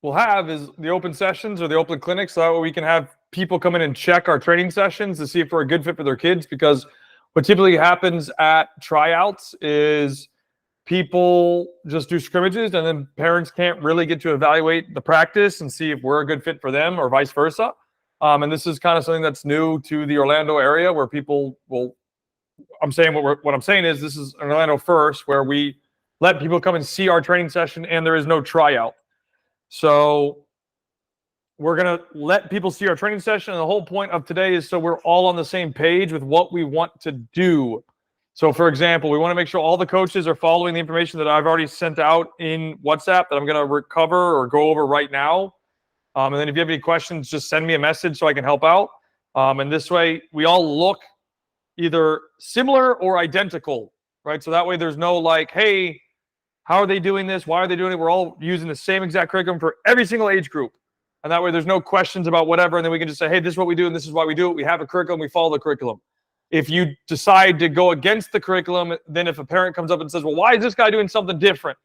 we'll have is the open sessions or the open clinics. So that way we can have people come in and check our training sessions to see if we're a good fit for their kids. Because what typically happens at tryouts is people just do scrimmages and then parents can't really get to evaluate the practice and see if we're a good fit for them or vice versa. And this is kind of something that's new to the Orlando area where people will, what I'm saying is this is an Orlando first where we let people come and see our training session and there is no tryout. So we're going to let people see our training session. And the whole point of today is so we're all on the same page with what we want to do. So, for example, we want to make sure all the coaches are following the information that I've already sent out in WhatsApp that I'm going to recover or go over right now. And then if you have any questions, just send me a message so I can help out. And this way, we all look either similar or identical, right? So that way there's no like, hey, how are they doing this? Why are they doing it? We're all using the same exact curriculum for every single age group. And that way there's no questions about whatever. And then we can just say, hey, this is what we do and this is why we do it. We have a curriculum. We follow the curriculum. If you decide to go against the curriculum, then if a parent comes up and says, well, why is this guy doing something different?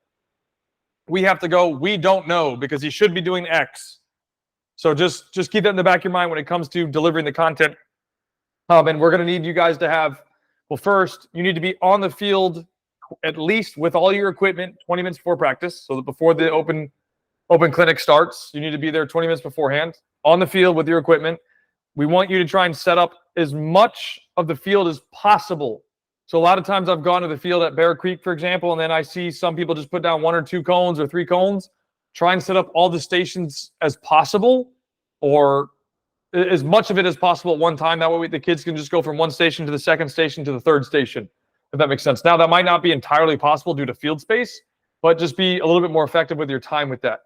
We have to go, we don't know because he should be doing X. So just keep that in the back of your mind when it comes to delivering the content. And we're going to need you guys to have, well, first, you need to be on the field at least with all your equipment 20 minutes before practice. So that before the open clinic starts, you need to be there 20 minutes beforehand on the field with your equipment. We want you to try and set up as much of the field as possible. So a lot of times I've gone to the field at Bear Creek, for example, and then I see some people just put down 1 or 2 cones or 3 cones. Try and set up all the stations as possible or as much of it as possible at one time. That way the kids can just go from one station to the second station to the third station, if that makes sense. Now, that might not be entirely possible due to field space, but just be a little bit more effective with your time with that.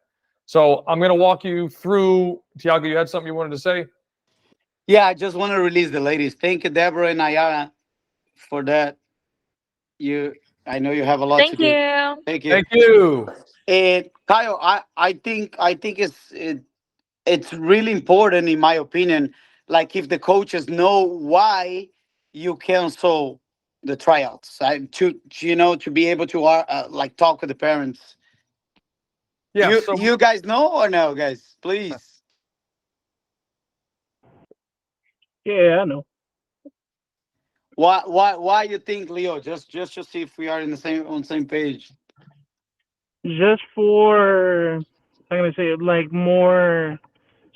So I'm going to walk you through. Tiago, you had something you wanted to say? Yeah, I just want to release the ladies. Thank you, Deborah and Ayala, for that. I know you have a lot to do. Thank you. Thank you. And Kyle, I think it's really important, in my opinion, like if the coaches know why you cancel the tryouts, to be able to like talk with the parents. Yeah. You guys know or no, guys? Please. Yeah, I know. Why you think, Leo? Just to see if we are on the same page. Just for, I'm gonna say, like more,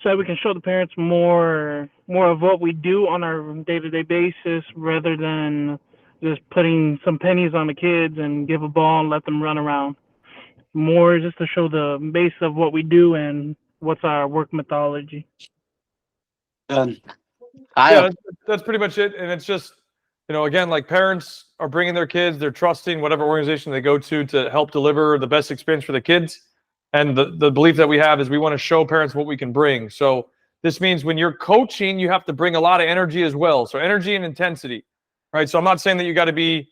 so that we can show the parents more of what we do on our day-to-day basis, rather than just putting some pennies on the kids and give a ball and let them run around. More just to show the base of what we do and what's our work methodology. Yeah, that's pretty much it. And it's just, again, like parents are bringing their kids, they're trusting whatever organization they go to help deliver the best experience for the kids. And the belief that we have is we want to show parents what we can bring. So this means when you're coaching, you have to bring a lot of energy as well. So energy and intensity, right? So I'm not saying that you got to be,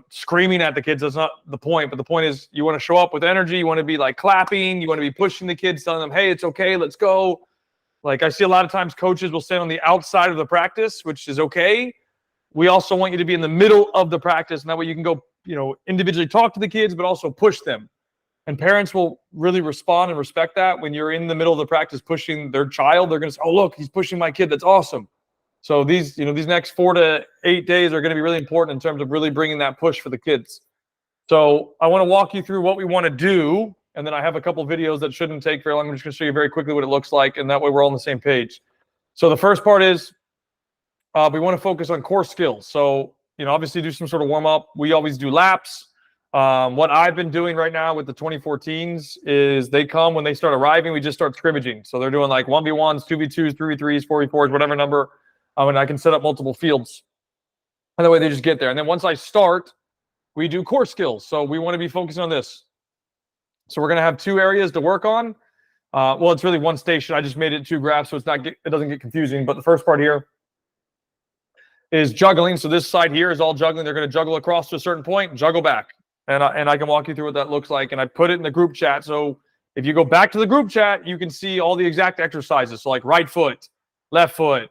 screaming at the kids. That's not the point. But the point is you want to show up with energy. You want to be like clapping. You want to be pushing the kids, telling them, hey, it's okay. Let's go. Like I see a lot of times coaches will stand on the outside of the practice, which is okay. We also want you to be in the middle of the practice. And that way you can go, individually talk to the kids, but also push them. And parents will really respond and respect that. When you're in the middle of the practice pushing their child, they're going to say, oh, look, he's pushing my kid. That's awesome. So these next 4 to 8 days are going to be really important in terms of really bringing that push for the kids. So I want to walk you through what we want to do. And then I have a couple of videos that shouldn't take very long. I'm just going to show you very quickly what it looks like. And that way we're all on the same page. So the first part is we want to focus on core skills. So, obviously do some sort of warm up. We always do laps. What I've been doing right now with the 2014s is they come when they start arriving, we just start scrimmaging. So they're doing like 1v1s, 2v2s, 3v3s, 4v4s, whatever number. And I can set up multiple fields. And that way they just get there. And then once I start, we do core skills. So we want to be focusing on this. So we're going to have 2 areas to work on. Well, it's really one station. I just made it 2 graphs, so it doesn't get confusing. But the first part here is juggling. So this side here is all juggling. They're going to juggle across to a certain point and juggle back. And I can walk you through what that looks like. And I put it in the group chat. So if you go back to the group chat, you can see all the exact exercises. So like right foot, left foot,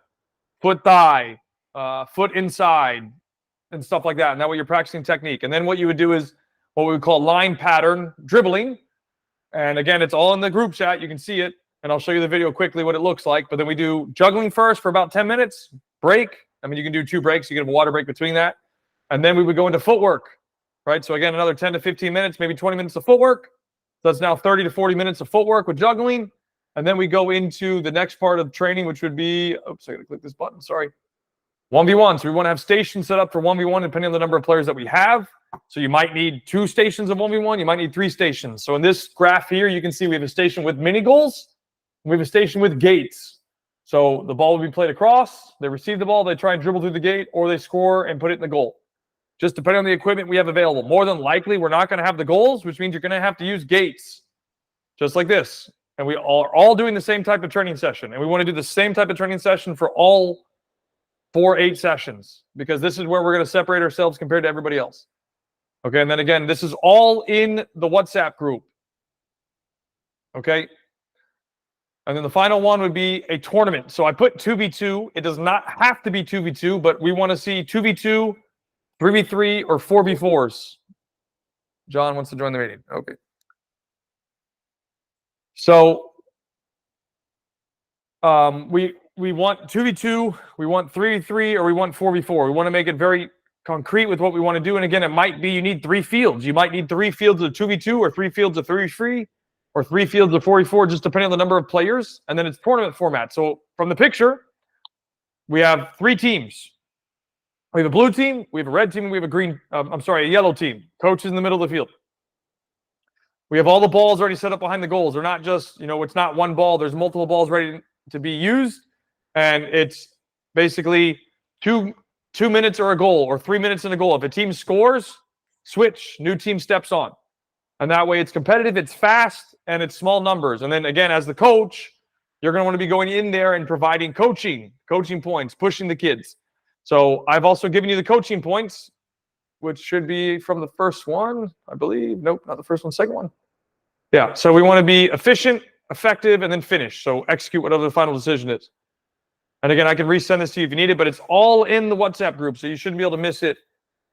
foot thigh, foot inside, and stuff like that. And that way you're practicing technique. And then what you would do is what we would call line pattern dribbling. And again, it's all in the group chat. You can see it. And I'll show you the video quickly what it looks like. But then we do juggling first for about 10 minutes, break. I mean, you can do 2 breaks. You can have a water break between that. And then we would go into footwork, right? So again, another 10 to 15 minutes, maybe 20 minutes of footwork. So that's now 30 to 40 minutes of footwork with juggling. And then we go into the next part of training, which would be, oops, I got to click this button, sorry. 1v1. So we want to have stations set up for 1v1 depending on the number of players that we have. So you might need 2 stations of 1v1. You might need 3 stations. So in this graph here, you can see we have a station with mini goals. We have a station with gates. So the ball will be played across. They receive the ball. They try and dribble through the gate, or they score and put it in the goal. Just depending on the equipment we have available. More than likely, we're not going to have the goals, which means you're going to have to use gates. Just like this. And we are all doing the same type of training session. And we want to do the same type of training session for all 8 sessions. Because this is where we're going to separate ourselves compared to everybody else. Okay, and then again, this is all in the WhatsApp group. Okay. And then the final one would be a tournament. So I put 2v2. It does not have to be 2v2, but we want to see 2v2, 3v3, or 4v4s. John wants to join the meeting. Okay. So we want 2v2, we want 3v3, or we want 4v4. We want to make it very concrete with what we want to do. And again, it might be you need 3 fields. You might need 3 fields of 2v2 or 3 fields of 3v3. Or 3 fields of 4v4, just depending on the number of players. And then it's tournament format. So from the picture, we have 3 teams. We have a blue team, we have a red team, and we have a yellow team. Coach is in the middle of the field. We have all the balls already set up behind the goals. They're not just, it's not one ball. There's multiple balls ready to be used. And it's basically 2 minutes or a goal, or 3 minutes and a goal. If a team scores, switch, new team steps on. And that way it's competitive, it's fast, and it's small numbers. And then again, as the coach, you're going to want to be going in there and providing coaching points, pushing the kids. So I've also given you the coaching points, which should be from the first one, I believe. Nope, not the first one, second one. Yeah, so we want to be efficient, effective, and then finish. So execute whatever the final decision is. And again, I can resend this to you if you need it, but it's all in the WhatsApp group, so you shouldn't be able to miss it.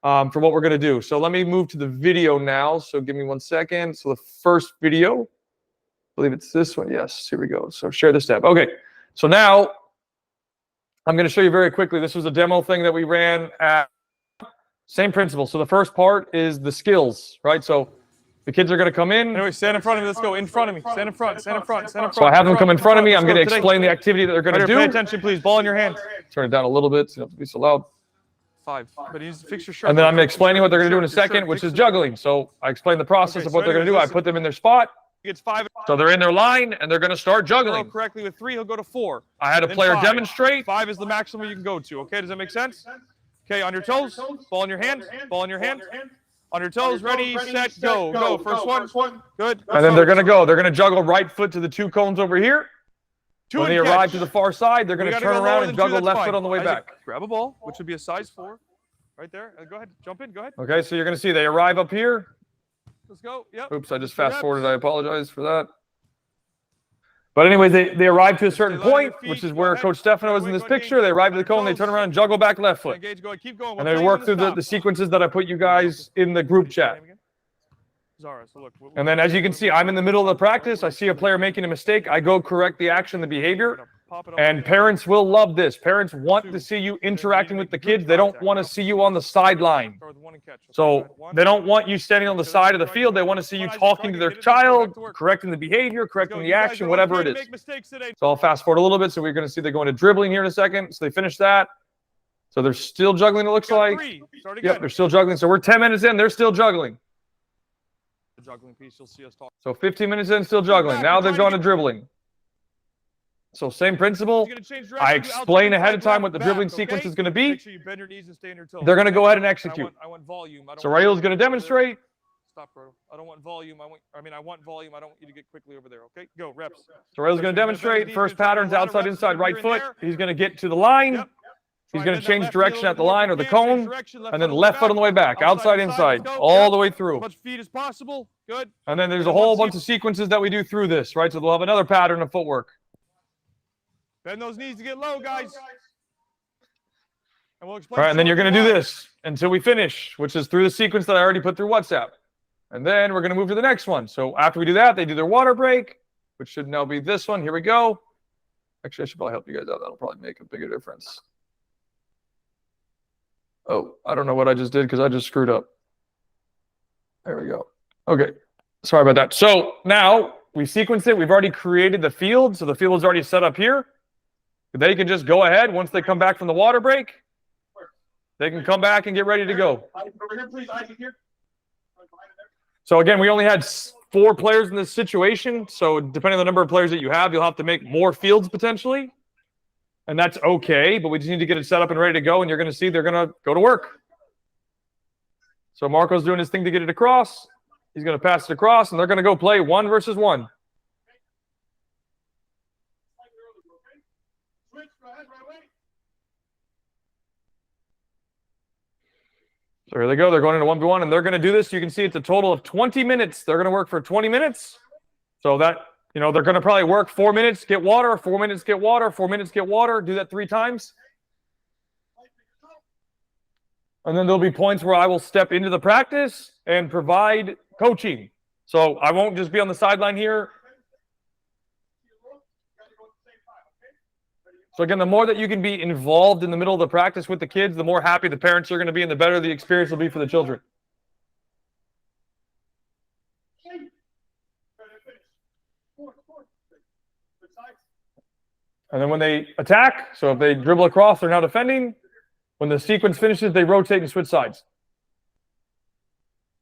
For what we're going to do. So let me move to the video now. So give me 1 second. So the first video, I believe it's this one. Yes, here we go. So share this tab. Okay. So now I'm going to show you very quickly. This was a demo thing that we ran at same principle. So the first part is the skills, right? So the kids are going to come in. Anyway, stand in front of me. Let's go. In front of me. Stand in front. Stand in front. Stand in front. So I have them come in front of me. I'm going to explain the activity that they're going to do. Pay attention, please. Ball in your hand. Turn it down a little bit so you don't have to be so loud. 5. But you need to fix your shirt. And then I'm explaining what they're going to do in a second, which is juggling. So I explain the process of what they're going to do. I put them in their spot. He gets 5. So they're in their line, and they're going to start juggling. Correctly with 3, he'll go to 4. I had a player Then 5. demonstrate. 5 is the maximum you can go to. Okay, does that make sense? Okay, on your toes. Ball in your hand. Ball in your hand. On your toes. Ready, set, go. Go. First one. Good. And then they're going to go. They're going to juggle right foot to the 2 cones over here. 2 When they and arrive catch. to the far side, they're going to turn around and juggle left foot on the way Isaac, back. Grab a ball, which would be a size 4. Right there. Go ahead. Jump in. Go ahead. Okay, so you're going to see they arrive up here. Let's go. Yep. Oops, I just fast forwarded. I apologize for that. But anyways, they arrive to a certain point, which is where Coach Stefano is in this picture. They arrive to the cone, they turn around and juggle back left foot. Engage, go ahead. Keep going. And they work through the sequences that I put you guys in the group chat. Zara, so look, And then as you can see, I'm in the middle of the practice. I see a player making a mistake. I go correct the action, the behavior. And parents will love this. Parents want to see you interacting with the kids. They don't want to see you on the sideline. So they don't want you standing on the side of the field. They want to see you talking to their child, correcting the behavior, correcting the action, whatever it is. So I'll fast forward a little bit. So we're going to see they're going to dribbling here in a second. So they finish that. So they're still juggling, it looks like. Yep, they're still juggling. So we're 10 minutes in. They're still juggling. The juggling piece, you'll see us talk. So 15 minutes in, still juggling. Now they've gone to dribbling. So same principle. I explain ahead of time what the dribbling sequence is going to be. They're going to go ahead and execute. I want volume. So Raul's going to demonstrate. Stop, bro. I don't want volume. I want volume. I don't want you to get quickly over there. Okay, go reps. So Raul's going to demonstrate. First pattern's outside, inside, right foot. He's going to get to the line. He's going to change direction at the line or the cone, and then left foot on the way back, outside, inside, all the way through. As much feet as possible. Good. And then there's a whole bunch of sequences that we do through this, right? So they'll have another pattern of footwork. Bend those knees to get low, guys. And we'll explain. All right, and then you're going to do this until we finish, which is through the sequence that I already put through WhatsApp. And then we're going to move to the next one. So after we do that, they do their water break, which should now be this one. Here we go. Actually, I should probably help you guys out. That'll probably make a bigger difference. Oh, I don't know what I just did because I just screwed up. There we go. Okay. Sorry about that. So now we sequence it. We've already created the field. So the field is already set up here. They can just go ahead once they come back from the water break. They can come back and get ready to go. So again, we only had 4 players in this situation. So depending on the number of players that you have, you'll have to make more fields potentially. And that's okay, but we just need to get it set up and ready to go. And you're going to see they're going to go to work. So Marco's doing his thing to get it across. He's going to pass it across, and they're going to go play 1 versus 1. So here they go. They're going into 1v1, and they're going to do this. You can see it's a total of 20 minutes. They're going to work for 20 minutes. So that, you know, they're going to probably work 4 minutes, get water, 4 minutes, get water, 4 minutes, get water. Do that 3 times. And then there'll be points where I will step into the practice and provide coaching. So I won't just be on the sideline here. So again, the more that you can be involved in the middle of the practice with the kids, the more happy the parents are going to be and the better the experience will be for the children. And then when they attack, so if they dribble across, they're now defending. When the sequence finishes, they rotate and switch sides.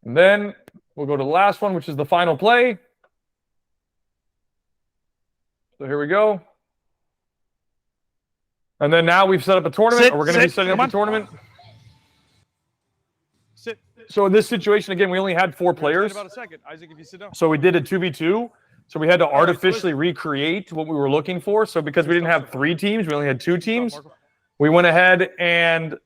And then we'll go to the last one, which is the final play. So here we go. And then now we've set up a tournament, or we're going to be setting up a tournament. Sit. So in this situation, again, we only had 4 players. About a second, Isaac, if you sit down. So we did a 2v2. So we had to artificially recreate what we were looking for. So because we didn't have 3 teams, we only had 2 teams. We went ahead and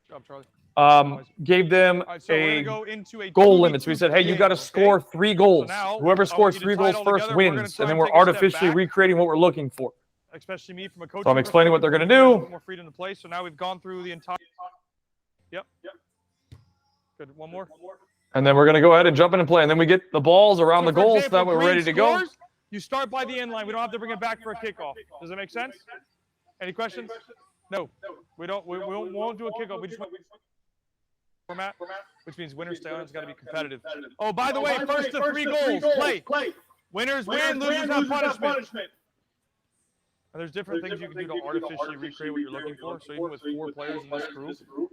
gave them a goal limit. So we said, hey, you got to score 3 goals. Whoever scores 3 goals first wins. And then we're artificially recreating what we're looking for. Especially me from a coach. So I'm explaining what they're going to do. More freedom to play. So now we've gone through the entire. Yep. Good. One more. And then we're going to go ahead and jump in and play. And then we get the balls around the goal so that we're ready to go. You start by the end line. We don't have to bring it back for a kickoff. Does that make sense? Any questions? No. We don't. We won't do a kickoff. We just want format, which means winners stay on. It's got to be competitive. Oh, by the way, first to 3 goals. Play. Winners win. Losers have punishment. And there's different things you can do to artificially recreate what you're looking for. So even with 4 players in this group,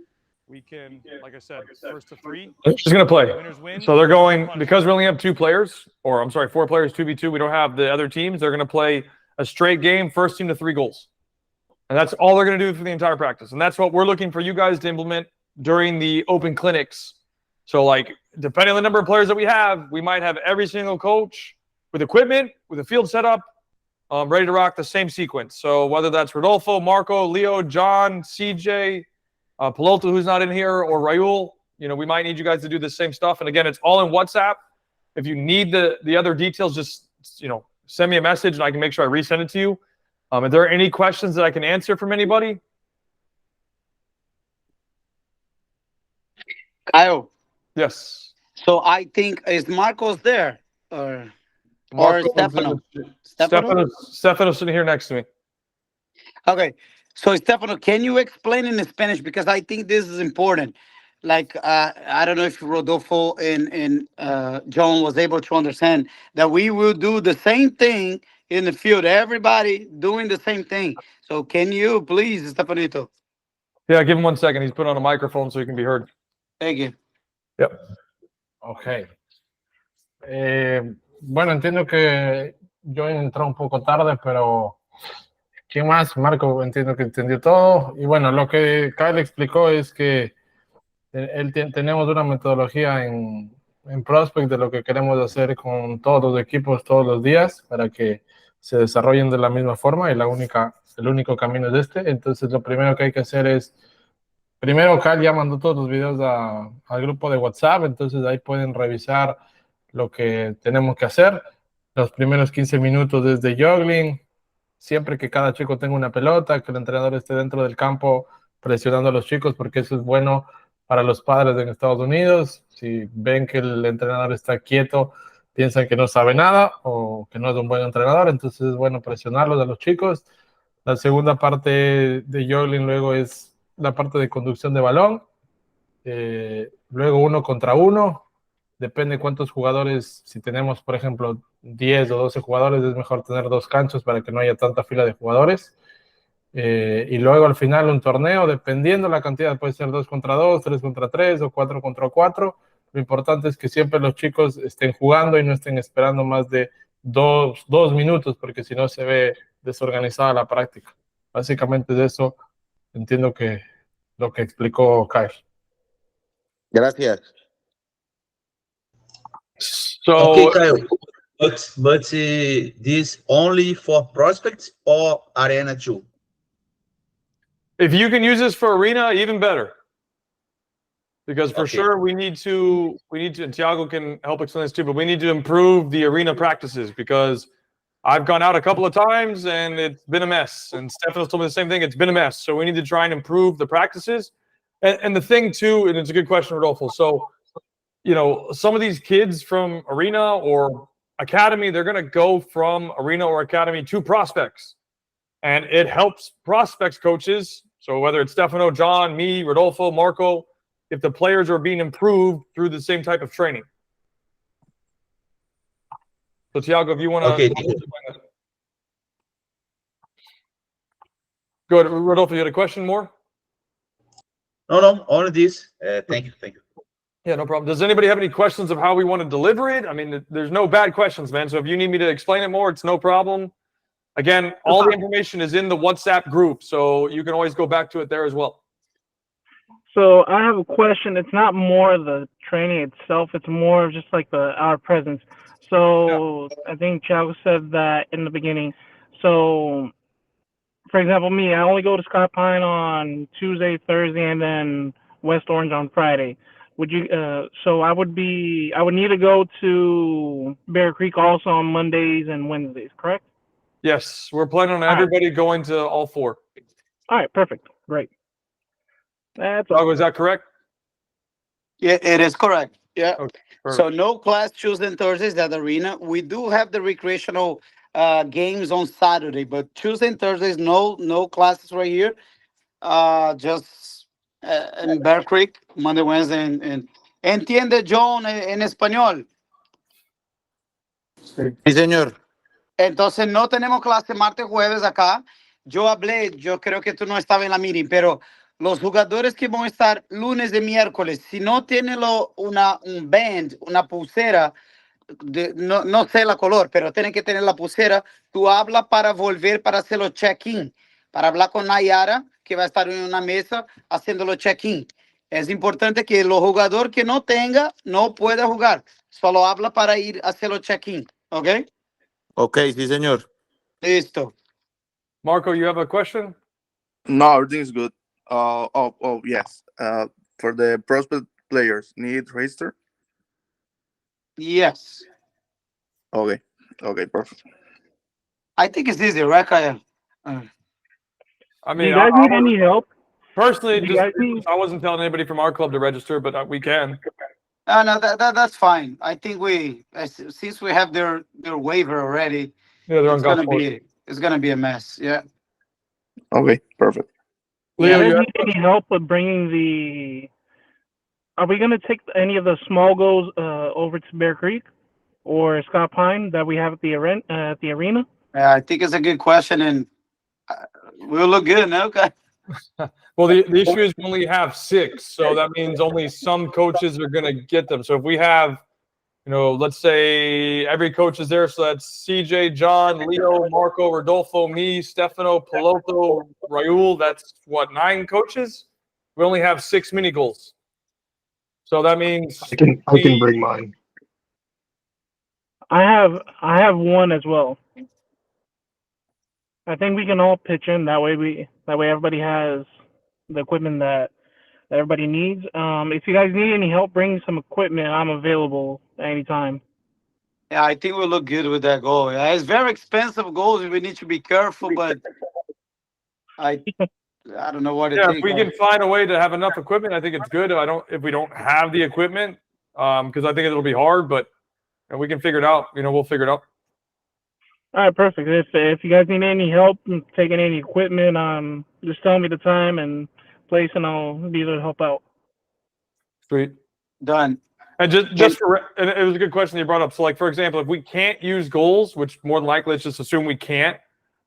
we can, like I said, first to 3. They're just going to play. Winners win. So they're going, because we only have 2 players, or I'm sorry, 4 players, 2v2, we don't have the other teams. They're going to play a straight game, first team to 3 goals. And that's all they're going to do for the entire practice. And that's what we're looking for you guys to implement during the open clinics. So like, depending on the number of players that we have, we might have every single coach with equipment, with a field setup, ready to rock the same sequence. So whether that's Rodolfo, Marco, Leo, John, CJ, Pelota, who's not in here, or Raul, you know, we might need you guys to do the same stuff. And again, it's all in WhatsApp. If you need the other details, just, you know, send me a message and I can make sure I resend it to you. Are there any questions that I can answer from anybody? Kyle. Yes. So I think, is Marcos there? Or Stefano? Stefano's sitting here next to me. Okay. So Stefano, can you explain in Spanish? Because I think this is important. Like, I don't know if Rodolfo and John was able to understand that we will do the same thing in the field. Everybody doing the same thing. So can you please, Stefanito? Yeah, give him 1 second. He's put on a microphone so he can be heard. Thank you. Yep. Ok. Bueno, entiendo que yo entré un poco tarde, pero ¿quién más? Marco, entiendo que entendió todo. Y bueno, lo que Kyle explicó es que tenemos una metodología en Prospect de lo que queremos hacer con todos los equipos todos los días para que se desarrollen de la misma forma y el único camino es este. Entonces, lo primero que hay que hacer es, primero Kyle ya mandó todos los videos al grupo de WhatsApp, entonces ahí pueden revisar lo que tenemos que hacer. Los primeros 15 minutos desde juggling, siempre que cada chico tenga una pelota, que el entrenador esté dentro del campo presionando a los chicos, porque eso es bueno para los padres en Estados Unidos. Si ven que el entrenador está quieto, piensan que no sabe nada o que no es un buen entrenador, entonces es bueno presionarlos a los chicos. La segunda parte de juggling luego es la parte de conducción de balón. Luego 1 contra 1. Depende cuántos jugadores. Si tenemos, por ejemplo, 10 o 12 jugadores, es mejor tener 2 canchas para que no haya tanta fila de jugadores. Y luego al final un torneo, dependiendo la cantidad, puede ser 2 contra 2, 3 contra 3 o 4 contra 4. Lo importante es que siempre los chicos estén jugando y no estén esperando más de 2 minutos, porque si no se ve desorganizada la práctica. Básicamente de eso entiendo que lo que explicó Kyle. Gracias. So, Okay, Kyle. But this only for prospects or arena too? if you can use this for arena, even better. Because for Okay. sure we need to, Thiago can help explain this too, but we need to improve the arena practices because I've gone out a couple of times and it's been a mess. And Stefano's told me the same thing. It's been a mess. So we need to try and improve the practices. And the thing too, and it's a good question, Rodolfo. So, you know, some of these kids from arena or academy, they're going to go from arena or academy to prospects. And it helps prospects coaches. So whether it's Stefano, John, me, Rodolfo, Marco, if the players are being improved through the same type of training. So Thiago, if you want to Okay. go ahead, Rodolfo, you had a question more? No, only this. Thank you. Yeah, no problem. Does anybody have any questions of how we want to deliver it? I mean, there's no bad questions, man. So if you need me to explain it more, it's no problem. Again, all the information is in the WhatsApp group, so you can always go back to it there as well. So I have a question. It's not more the training itself. It's more of just like our presence. So I think Thiago said that in the beginning. So, for example, me, I only go to Scott Pine on Tuesday, Thursday, and then West Orange on Friday. Would you? So I would need to go to Bear Creek also on Mondays and Wednesdays, correct? Yes, we're planning on everybody going to all 4. All right, perfect, great. That's all. Thiago, is that correct? Yeah, it is correct. Yeah. Okay, So no class Tuesday and Thursdays at the arena. We do have the recreational games on Saturday, but Tuesday and Thursdays, no classes right here. Just in Bear Creek, Monday, Wednesday, and entiende John en español. Sí, señor. Entonces no tenemos clase martes, jueves acá. Yo creo que tú no estabas en la meeting, pero los jugadores que van a estar lunes y miércoles, si no tienen un band, una pulsera, no sé la color, pero tienen que tener la pulsera, tú hablas para volver para hacer los check-in, para hablar con Nayara, que va a estar en una mesa haciendo los check-in. Es importante que el jugador que no tenga, no pueda jugar. Solo habla para ir a hacer los check-in, ¿ok? Ok, sí, señor. Listo. Marco, you have a question? No, everything's good. Yes. For the prospect players, need register? Yes. Okay, perfect. I think it's easy, right, Kyle? I Do mean, you guys need any help? personally, Do you guys need- I wasn't telling anybody from our club to register, but we can. No, that's fine. I think since we have their waiver already, Yeah, they're on it's golf gonna course. be a mess. Yeah. Okay, perfect. Do Leo, you you guys have- need any help with bringing the? Are we gonna take any of the small goals over to Bear Creek or Scott Pine that we have at the arena? I think it's a good question, and we'll look good, no? Okay. Well, the issue is we only have 6, so that means only some coaches are going to get them. So if we have, you know, let's say every coach is there, so that's CJ, John, Leo, Marco, Rodolfo, me, Stefano, Piloto, Raul. That's what, 9 coaches? We only have 6 mini goals. So that means I can bring mine. I have one as well. I think we can all pitch in that way. Everybody has the equipment that everybody needs. If you guys need any help bringing some equipment, I'm available anytime. Yeah, I think we'll look good with that goal. Yeah, it's very expensive goals. We need to be careful, but I I don't know what to Yeah, think. if we can find a way to have enough equipment, I think it's good. If we don't have the equipment, because I think it'll be hard, but and we can figure it out. We'll figure it out. All right, perfect. If you guys need any help taking any equipment, just tell me the time and place, and I'll be there to help out. Sweet. Done. And and it was a good question you brought up. So, like, for example, if we can't use goals, which more than likely, let's just assume we can't,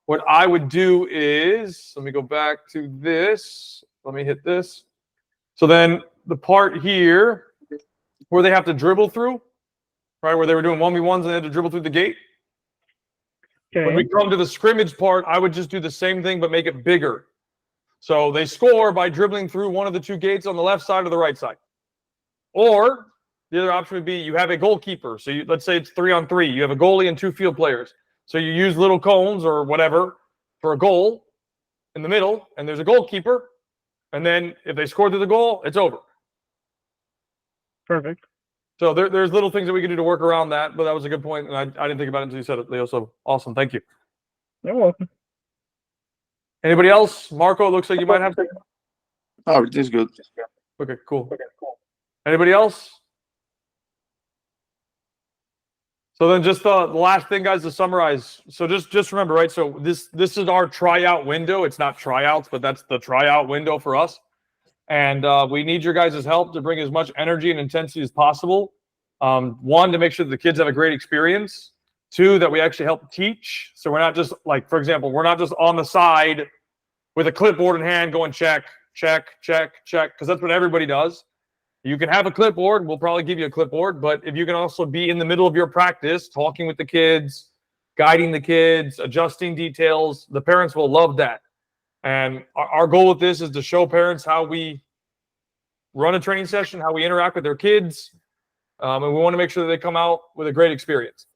what I would do is, let me go back to this. Let me hit this. So then the part here where they have to dribble through, right, where they were doing 1v1s and they had to dribble through the gate. Okay. When we come to the scrimmage part, I would just do the same thing but make it bigger. So they score by dribbling through one of the two gates on the left side or the right side. Or the other option would be you have a goalkeeper. So let's say it's 3-on-3. You have a goalie and two field players. So you use little cones or whatever for a goal in the middle, and there's a goalkeeper. And then if they score through the goal, it's over. Perfect. So there's little things that we can do to work around that, but that was a good point, and I didn't think about it until you said it, Leo. So awesome. Thank you. You're welcome. Anybody else? Marco, it looks like you might have something. Oh, everything's good. Okay, cool. Anybody else? So then just the last thing, guys, to summarize. So just remember, right? So this is our tryout window. It's not tryouts, but that's the tryout window for us. And we need your guys' help to bring as much energy and intensity as possible. One, to make sure that the kids have a great experience. Two, that we actually help teach. So we're not just like, for example, we're not just on the side with a clipboard in hand going check, check, check, check, because that's what everybody does. You can have a clipboard. We'll probably give you a clipboard. But if you can also be in the middle of your practice, talking with the kids, guiding the kids, adjusting details, the parents will love that. And our goal with this is to show parents how we run a training session, how we interact with their kids. And we want to make sure that they come out with a great experience.